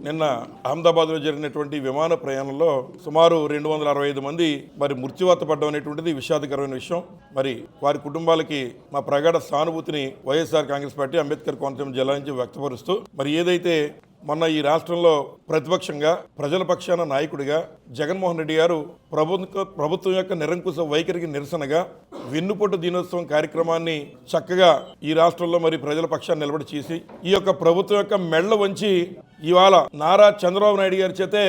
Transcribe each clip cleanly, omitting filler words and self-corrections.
నిన్న అహ్మదాబాద్లో జరిగినటువంటి విమాన ప్రయాణంలో సుమారు 265 మంది మరి మృత్యువాత పడ్డం అనేటువంటిది విషాదకరమైన విషయం. మరి వారి కుటుంబాలకి మా ప్రగాఢ సానుభూతిని వైఎస్ఆర్ కాంగ్రెస్ పార్టీ అంబేద్కర్ కోనసీమ జిల్లా నుంచి వ్యక్తపరుస్తూ మరి ఏదైతే మొన్న ఈ రాష్ట్రంలో ప్రతిపక్షంగా ప్రజల పక్షాన నాయకుడిగా జగన్మోహన్ రెడ్డి గారు ప్రభుత్వం యొక్క నిరంకుశ వైఖరికి నిరసనగా వెన్నుపోటు దినోత్సవం కార్యక్రమాన్ని చక్కగా ఈ రాష్ట్రంలో మరి ప్రజల పక్షాన్ని నిలబడి చేసి ఈ యొక్క ప్రభుత్వం యొక్క మెళ్ళ వంచి ఇవాళ నారా చంద్రబాబు నాయుడు గారి చేతే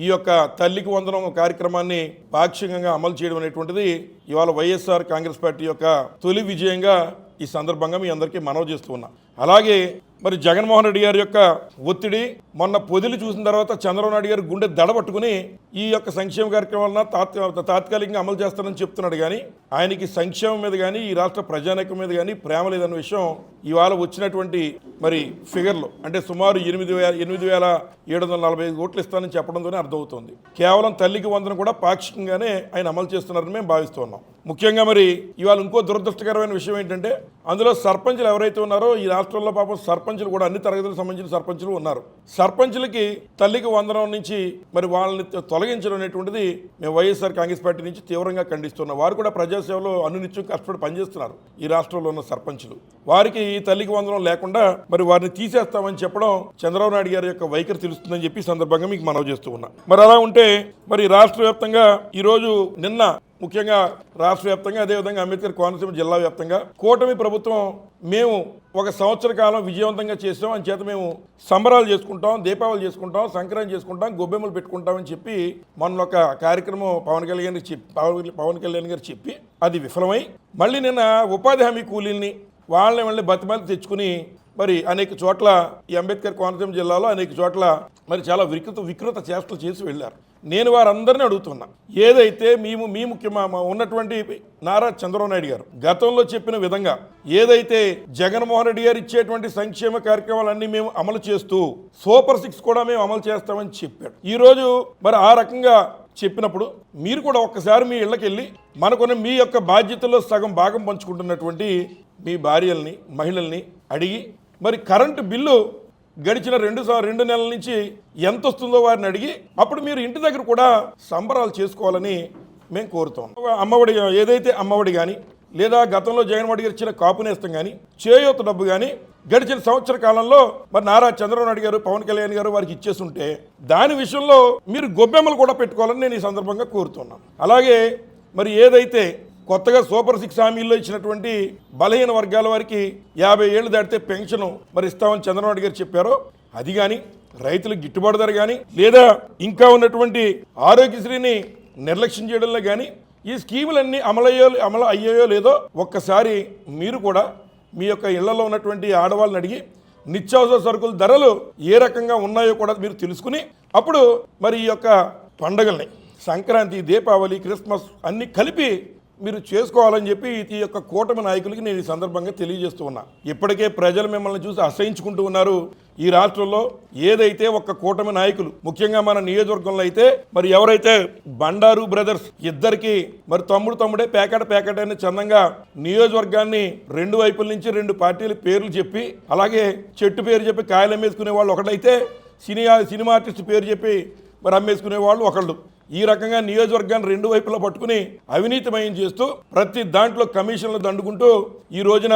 ఈ యొక్క తల్లికి వందనం కార్యక్రమాన్ని పాక్షికంగా అమలు చేయడం అనేటువంటిది ఇవాళ వైఎస్ఆర్ కాంగ్రెస్ పార్టీ యొక్క తొలి విజయంగా ఈ సందర్భంగా మీ అందరికీ మనవి చేస్తూ ఉన్నా. అలాగే మరి జగన్మోహన్ రెడ్డి గారి యొక్క ఒత్తిడి మొన్న పొదిలి చూసిన తర్వాత చంద్రబాబు నాయుడు గారు గుండె దడబట్టుకుని ఈ యొక్క సంక్షేమ కార్యక్రమాలను తాత్కాలికంగా అమలు చేస్తానని చెప్తున్నాడు. కానీ ఆయనకి సంక్షేమం మీద కానీ ఈ రాష్ట్ర ప్రజానీకం మీద కానీ ప్రేమ లేదన్న విషయం ఇవాళ వచ్చినటువంటి మరి ఫిగర్లు అంటే సుమారు 8,745 కోట్లు ఇస్తానని చెప్పడంతోనే అర్థమవుతుంది. కేవలం తల్లికి వందన కూడా పాక్షికంగానే ఆయన అమలు చేస్తున్నారని మేము భావిస్తున్నాం. ముఖ్యంగా మరి ఇవాళ ఇంకో దురదృష్టకరమైన విషయం ఏంటంటే అందులో సర్పంచులు ఎవరైతే ఉన్నారో ఈ రాష్ట్రంలో పాపం సర్పంచులు కూడా అన్ని తరగతులకు సంబంధించిన సర్పంచులు ఉన్నారు. సర్పంచులకి తల్లికి వందనం నుంచి మరి వాళ్ళని తొలగించడం అనేటువంటిది మేము వైఎస్ఆర్ కాంగ్రెస్ పార్టీ నుంచి తీవ్రంగా ఖండిస్తున్నాం. వారు కూడా ప్రజాసేవలో అనునిత్యం కష్టపడి పనిచేస్తున్నారు. ఈ రాష్ట్రంలో ఉన్న సర్పంచులు వారికి ఈ తల్లికి వందనం లేకుండా మరి వారిని తీసేస్తామని చెప్పడం చంద్రబాబు నాయుడు గారి యొక్క వైఖరి తెలుస్తుందని చెప్పి సందర్భంగా మీకు మనవి చేస్తూ ఉన్నా. మరి అలా ఉంటే మరి రాష్ట్ర వ్యాప్తంగా ఈరోజు నిన్న ముఖ్యంగా రాష్ట్ర వ్యాప్తంగా అదేవిధంగా అంబేద్కర్ కోనసీమ జిల్లా వ్యాప్తంగా కూటమి ప్రభుత్వం మేము 1 సంవత్సర కాలం విజయవంతంగా చేసాం అని చేత మేము సంబరాలు చేసుకుంటాం, దీపావళి చేసుకుంటాం, సంక్రాంతి చేసుకుంటాం, గొబ్బెమ్మలు పెట్టుకుంటామని చెప్పి మొన్న ఒక కార్యక్రమం పవన్ కళ్యాణ్ గారు చెప్పి అది విఫలమై మళ్ళీ నిన్న ఉపాధి హామీ కూలీల్ని వాళ్ళని బతిమాలి తెచ్చుకుని మరి అనేక చోట్ల ఈ అంబేద్కర్ కోనసీమ జిల్లాలో అనేక చోట్ల మరి చాలా వికృత చేష్టలు చేసి వెళ్ళారు. నేను వారందరినీ అడుగుతున్నా, ఏదైతే మీ ముఖ్యమా ఉన్నటువంటి నారా చంద్రబాబు నాయుడు గారు గతంలో చెప్పిన విధంగా ఏదైతే జగన్మోహన్ రెడ్డి గారు ఇచ్చేటువంటి సంక్షేమ కార్యక్రమాలన్నీ మేము అమలు చేస్తూ సూపర్ 6 కూడా మేము అమలు చేస్తామని చెప్పాడు. ఈరోజు మరి ఆ రకంగా చెప్పినప్పుడు మీరు కూడా ఒక్కసారి మీ ఇళ్ళకి వెళ్ళి మనకున్న మీ యొక్క బాధ్యతల్లో సగం భాగం పంచుకుంటున్నటువంటి మీ భార్యల్ని మహిళల్ని అడిగి మరి కరెంటు బిల్లు గడిచిన 2 నెలల నుంచి ఎంత వస్తుందో వారిని అడిగి అప్పుడు మీరు ఇంటి దగ్గర కూడా సంబరాలు చేసుకోవాలని మేము కోరుతాం. అమ్మఒడి ఏదైతే అమ్మఒడి కానీ లేదా గతంలో జగన్మోహన్ రెడ్డి గారు ఇచ్చిన కాపు నేస్తం కానీ చేయూత డబ్బు కానీ గడిచిన సంవత్సర కాలంలో మరి నారా చంద్రబాబు నాయుడు గారు పవన్ కళ్యాణ్ గారు వారికి ఇచ్చేస్తుంటే దాని విషయంలో మీరు గొబ్బెమ్మలు కూడా పెట్టుకోవాలని నేను ఈ సందర్భంగా కోరుతున్నాను. అలాగే మరి ఏదైతే కొత్తగా సూపర్ 6 హామీల్లో ఇచ్చినటువంటి బలహీన వర్గాల వారికి 50 ఏళ్ళు దాటితే పెన్షన్ మరి ఇస్తామని చంద్రబాబు నాయుడు గారు చెప్పారో అది కానీ రైతులకు గిట్టుబాటు ధర కానీ లేదా ఇంకా ఉన్నటువంటి ఆరోగ్యశ్రీని నిర్లక్ష్యం చేయడంలో కానీ ఈ స్కీములన్నీ అమలు అయ్యాయో లేదో ఒక్కసారి మీరు కూడా మీ యొక్క ఇళ్లలో ఉన్నటువంటి ఆడవాళ్ళని అడిగి నిత్యావసర సరుకుల ధరలు ఏ రకంగా ఉన్నాయో కూడా మీరు తెలుసుకుని అప్పుడు మరి ఈ యొక్క పండుగల్ని సంక్రాంతి, దీపావళి, క్రిస్మస్ అన్నీ కలిపి మీరు చేసుకోవాలని చెప్పి ఈ యొక్క కూటమి నాయకులకి నేను ఈ సందర్భంగా తెలియజేస్తూ ఉన్నా. ఇప్పటికే ప్రజలు మిమ్మల్ని చూసి అసహించుకుంటూ ఉన్నారు. ఈ రాష్ట్రంలో ఏదైతే ఒక్క కూటమి నాయకులు ముఖ్యంగా మన నియోజకవర్గంలో అయితే మరి ఎవరైతే బండారు బ్రదర్స్ ఇద్దరికి మరి తమ్ముడే పేకాట అని చందంగా నియోజకవర్గాన్ని 2 వైపుల నుంచి 2 పార్టీల పేర్లు చెప్పి అలాగే చెట్టు పేరు చెప్పి కాయలు అమ్మేసుకునే వాళ్ళు ఒకటైతే సినిమా ఆర్టిస్ట్ పేరు చెప్పి మరి అమ్మేసుకునే వాళ్ళు ఒకళ్ళు. ఈ రకంగా నియోజకవర్గాన్ని 2 వైపులా పట్టుకుని అవినీతిమయం చేస్తూ ప్రతి దాంట్లో కమిషన్లు దండుకుంటూ ఈ రోజున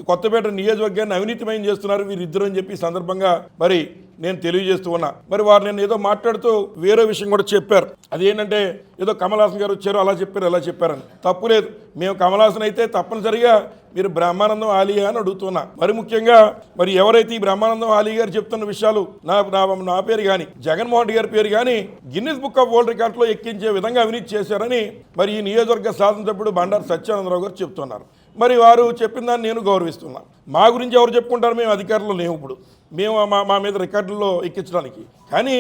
కొత్తపేట నియోజకవర్గాన్ని అవినీతిమయం చేస్తున్నారు వీరిద్దరు అని చెప్పి సందర్భంగా మరి నేను తెలియజేస్తూ ఉన్నా. మరి వారు నేను ఏదో మాట్లాడుతూ వేరే విషయం కూడా చెప్పారు. అదేంటంటే ఏదో కమల్ హాసన్ గారు వచ్చారు అలా చెప్పారు ఎలా చెప్పారని. తప్పు లేదు, మేము కమల్ హాసన్ అయితే తప్పనిసరిగా మీరు బ్రహ్మానందం ఆలియా అని అడుగుతున్నా. మరి ముఖ్యంగా మరి ఎవరైతే ఈ బ్రహ్మానందం ఆలీ గారు చెప్తున్న విషయాలు నా పేరు కానీ జగన్మోహన్ రెడ్డి గారి పేరు కానీ గిన్నిస్ బుక్ ఆఫ్ వరల్డ్ రికార్డులో ఎక్కించే విధంగా అవినీతి చేశారని మరి ఈ నియోజకవర్గ శాసనసభ్యుడు బండారు సత్యానందరావు గారు చెప్తున్నారు. మరి వారు చెప్పిన దాన్ని నేను గౌరవిస్తున్నాను. మా గురించి ఎవరు చెప్పుకుంటారు, మేము అధికారంలో లేవు, ఇప్పుడు మేము మా మీద రికార్డుల్లో ఎక్కించడానికి. కానీ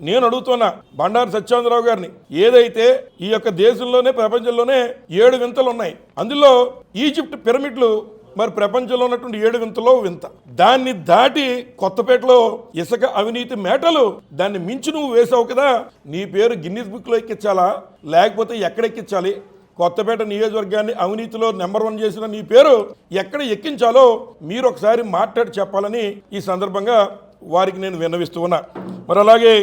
నేను అడుగుతున్నా బండారు సత్యానందరావు గారిని, ఏదైతే ఈ యొక్క దేశంలోనే ప్రపంచంలోనే 7 వింతలు ఉన్నాయి, అందులో ఈజిప్ట్ పిరమిడ్లు మరి ప్రపంచంలో ఉన్నటువంటి 7 వింతలో వింత. దాన్ని దాటి కొత్తపేటలో ఇసుక అవినీతి మేటలు దాన్ని మించి నువ్వు వేసావు కదా, నీ పేరు గిన్నిస్ బుక్లో ఎక్కించాలా లేకపోతే ఎక్కడ ఎక్కించాలి? కొత్తపేట నియోజకవర్గాన్ని అవినీతిలో నెంబర్ 1 చేసిన నీ పేరు ఎక్కడ ఎక్కించాలో మీరు ఒకసారి మాట్లాడి చెప్పాలని ఈ సందర్భంగా వారికి నేను విన్నవిస్తూ ఉన్నా. మరి అలాగే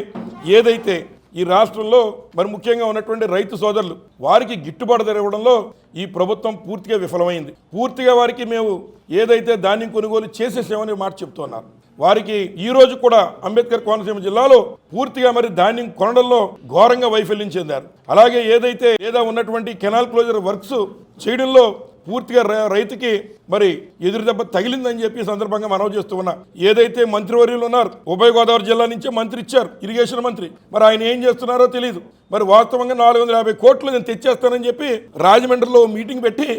ఏదైతే ఈ రాష్ట్రంలో మరి ముఖ్యంగా ఉన్నటువంటి రైతు సోదరులు వారికి గిట్టుబాటు ధర ఇవ్వడంలో ఈ ప్రభుత్వం పూర్తిగా విఫలమైంది. పూర్తిగా వారికి మేము ఏదైతే ధాన్యం కొనుగోలు చేసేసామని మాట చెప్తున్నారు. వారికి ఈ రోజు కూడా అంబేద్కర్ కోనసీమ జిల్లాలో పూర్తిగా మరి ధాన్యం కొనడంలో ఘోరంగా వైఫల్యం చెందారు. అలాగే ఏదైతే ఉన్నటువంటి కెనాల్ క్లోజర్ వర్క్స్ చేయడంలో పూర్తిగా రైతుకి మరి ఎదురు దెబ్బ తగిలిందని చెప్పి సందర్భంగా మనవి చేస్తూ ఉన్నా. ఏదైతే మంత్రివర్యులు ఉన్నారు, ఉభయ గోదావరి జిల్లా నుంచే మంత్రి ఇచ్చారు, ఇరిగేషన్ మంత్రి, మరి ఆయన ఏం చేస్తున్నారో తెలియదు. మరి వాస్తవంగా 450 కోట్లు నేను తెచ్చేస్తానని చెప్పి రాజమండ్రిలో మీటింగ్ పెట్టి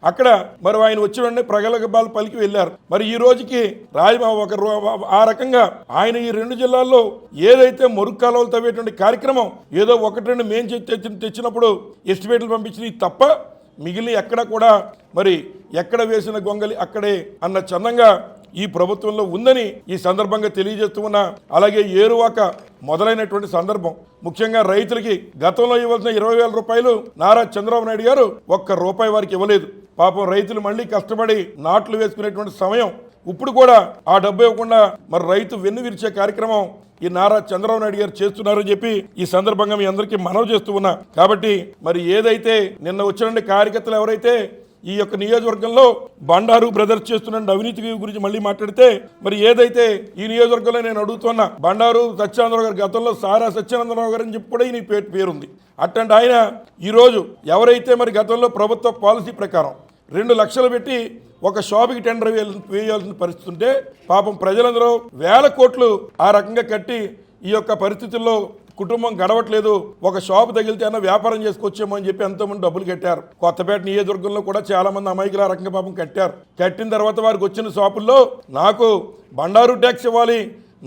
అక్కడ మరి ఆయన వచ్చిన ప్రగల్భాలు పలికి వెళ్ళారు. మరి ఈ రోజుకి ఆ రకంగా ఆయన ఈ 2 జిల్లాల్లో ఏదైతే మురుగు కాలువలు తవ్వేటువంటి కార్యక్రమం ఏదో 1-2 మేం తెచ్చినప్పుడు ఎస్టిమేట్లు పంపించినవి తప్ప మిగిలిన ఎక్కడ కూడా మరి ఎక్కడ వేసిన గొంగలి అక్కడే అన్న చందంగా ఈ ప్రభుత్వంలో ఉందని ఈ సందర్భంగా తెలియజేస్తూ ఉన్నా. అలాగే ఏరువాక మొదలైనటువంటి సందర్భం ముఖ్యంగా రైతులకి గతంలో ఇవ్వాల్సిన 20,000 రూపాయలు నారా చంద్రబాబు నాయుడు గారు ₹1 వారికి ఇవ్వలేదు. పాపం రైతులు మళ్ళీ కష్టపడి నాట్లు వేసుకునేటువంటి సమయం ఇప్పుడు కూడా ఆ డబ్బు ఇవ్వకుండా మరి రైతు వెన్ను విరిచే కార్యక్రమం ఈ నారా చంద్రబాబు నాయుడు గారు చేస్తున్నారని చెప్పి ఈ సందర్భంగా మీ అందరికీ మనవి చేస్తూ ఉన్నా. కాబట్టి మరి ఏదైతే నిన్న వచ్చిన కార్యకర్తలు ఎవరైతే ఈ యొక్క నియోజకవర్గంలో బండారు బ్రదర్స్ చేస్తున్న అవినీతి గురించి మళ్ళీ మాట్లాడితే మరి ఏదైతే ఈ నియోజకవర్గంలో నేను అడుగుతున్నా బండారు సత్యానందరావు గారు గతంలో సారా సత్యానందరావు గారు అని చెప్పి కూడా ఈ పేరుంది. అట్లాంటి ఆయన ఈరోజు ఎవరైతే మరి గతంలో ప్రభుత్వ పాలసీ ప్రకారం 2 లక్షలు పెట్టి ఒక షాపుకి టెండర్ వేయాల్సిన పరిస్థితి ఉంటే పాపం ప్రజలందరూ 1,000 కోట్లు ఆ రకంగా కట్టి ఈ యొక్క పరిస్థితుల్లో కుటుంబం గడవట్లేదు, ఒక షాపు తగిలితే అన్న వ్యాపారం చేసుకొచ్చేమో అని చెప్పి ఎంతోమంది డబ్బులు కట్టారు. కొత్తపేట నియోజకవర్గంలో కూడా చాలా మంది అమాయకులు ఆ రకంగా పాపం కట్టారు. కట్టిన తర్వాత వారికి వచ్చిన షాపుల్లో నాకు బండారు ట్యాక్స్ ఇవ్వాలి,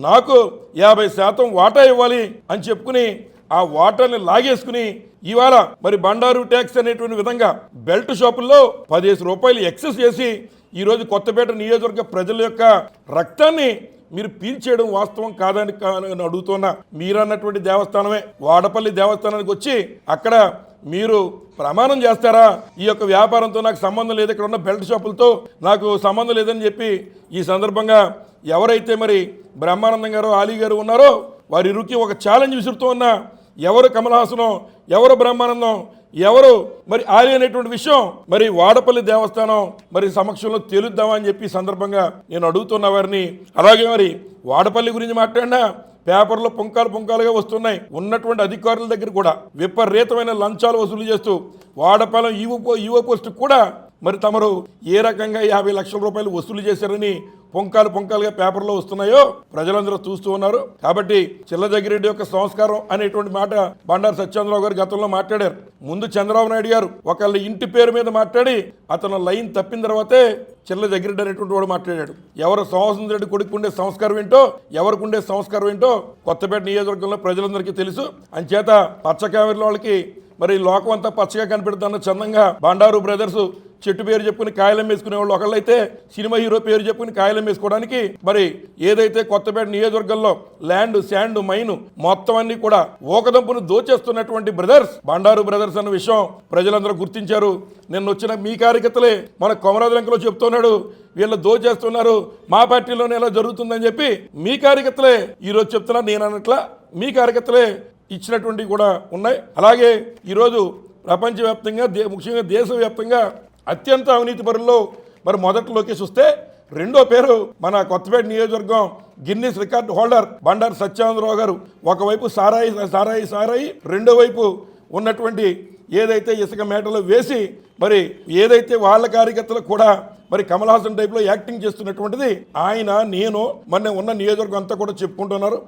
నాకు 50% వాటా ఇవ్వాలి అని చెప్పుకుని ఆ వాటాని లాగేసుకుని ఇవాళ మరి బండారు ట్యాక్స్ అనేటువంటి విధంగా బెల్ట్ షాపుల్లో ₹15 ఎక్సెస్ చేసి ఈరోజు కొత్తపేట నియోజకవర్గ ప్రజల యొక్క రక్తాన్ని మీరు పీల్చేయడం వాస్తవం కాదని అడుగుతున్నా. మీరన్నటువంటి దేవస్థానమే వాడపల్లి దేవస్థానానికి వచ్చి అక్కడ మీరు ప్రమాణం చేస్తారా ఈ యొక్క వ్యాపారంతో నాకు సంబంధం లేదు, ఇక్కడ ఉన్న బెల్ట్ షాపులతో నాకు సంబంధం లేదని చెప్పి ఈ సందర్భంగా ఎవరైతే మరి బ్రహ్మానందం గారు ఆలీ గారు ఉన్నారో వారి ఇరుకి ఒక ఛాలెంజ్ విసురుతూ ఉన్నా. ఎవరు కమల్ హాసనం, ఎవరు బ్రహ్మానందం, ఎవరు మరి ఆలీ అనేటువంటి విషయం మరి వాడపల్లి దేవస్థానం మరి సమక్షంలో తేలుద్దామా అని చెప్పి సందర్భంగా నేను అడుగుతున్న వారిని. అలాగే మరి వాడపల్లి గురించి మాట్లాడినా పేపర్లో పుంకాలుగా వస్తున్నాయి. ఉన్నటువంటి అధికారుల దగ్గర కూడా విపరీతమైన లంచాలు వసూలు చేస్తూ వాడపల్లి ఈవో పోస్టు కూడా మరి తమరు ఏ రకంగా 50 లక్షల రూపాయలు వసూలు చేశారని పుంకాలుగా పేపర్లో వస్తున్నాయో ప్రజలందరూ చూస్తూ ఉన్నారు. కాబట్టి చిల్లజగ్గిరెడ్డి యొక్క సంస్కారం అనేటువంటి మాట బండారు సత్యేంద్రరావు గారు గతంలో మాట్లాడారు. ముందు చంద్రబాబు నాయుడు గారు ఒకళ్ళ ఇంటి పేరు మీద మాట్లాడి అతను లైన్ తప్పిన తర్వాతే చిల్లజగ్గిరెడ్డి అనేటువంటి వాడు మాట్లాడాడు. ఎవరు శ్రీనివాస రెడ్డి కొడుకు ఉండే సంస్కారం ఏంటో, ఎవరికి ఉండే సంస్కారం ఏంటో కొత్తపేట నియోజకవర్గంలో ప్రజలందరికీ తెలుసు. అంచేత పచ్చకామెర్ల వాళ్ళకి మరి లోకం అంతా పచ్చగా కనిపెడుతున్న చందంగా బండారు బ్రదర్స్ చెట్టు పేరు చెప్పుకుని కాయలం వేసుకునే వాళ్ళు ఒకళ్ళైతే సినిమా హీరో పేరు చెప్పుకుని కాయలం వేసుకోవడానికి మరి ఏదైతే కొత్తపేట నియోజకవర్గంలో ల్యాండ్ శాండ్ మైన్ మొత్తం అన్ని కూడా ఓకదంపును దోచేస్తున్నటువంటి బ్రదర్స్ బండారు బ్రదర్స్ అన్న విషయం ప్రజలందరూ గుర్తించారు. నిన్న వచ్చిన మీ కార్యకర్తలే మన కొమరాజలంకలో చెప్తున్నాడు వీళ్ళు దోచేస్తున్నారు, మా పార్టీలోనే ఎలా జరుగుతుందని చెప్పి మీ కార్యకర్తలే ఈరోజు చెప్తున్నారు. నేను అన్నట్ల మీ కార్యకర్తలే ఇచ్చినటువంటివి కూడా ఉన్నాయి. అలాగే ఈరోజు ప్రపంచవ్యాప్తంగా ముఖ్యంగా దేశవ్యాప్తంగా అత్యంత అవినీతి పరుల్లో మరి మొదటి లోకేష్ వస్తే రెండో పేరు మన కొత్తపేట నియోజకవర్గం Guinness record holder Bandaru Satyananda Rao గారు. ఒకవైపు సారాయి రెండో వైపు ఉన్నటువంటి ఏదైతే ఇసుక మేటలో వేసి మరి ఏదైతే వాళ్ళ కార్యకర్తలకు కూడా మరి కమల్ హాసన్ టైప్లో యాక్టింగ్ చేస్తున్నటువంటిది ఆయన నేను మొన్న ఉన్న నియోజకవర్గం అంతా కూడా చెప్పుకుంటున్నారు.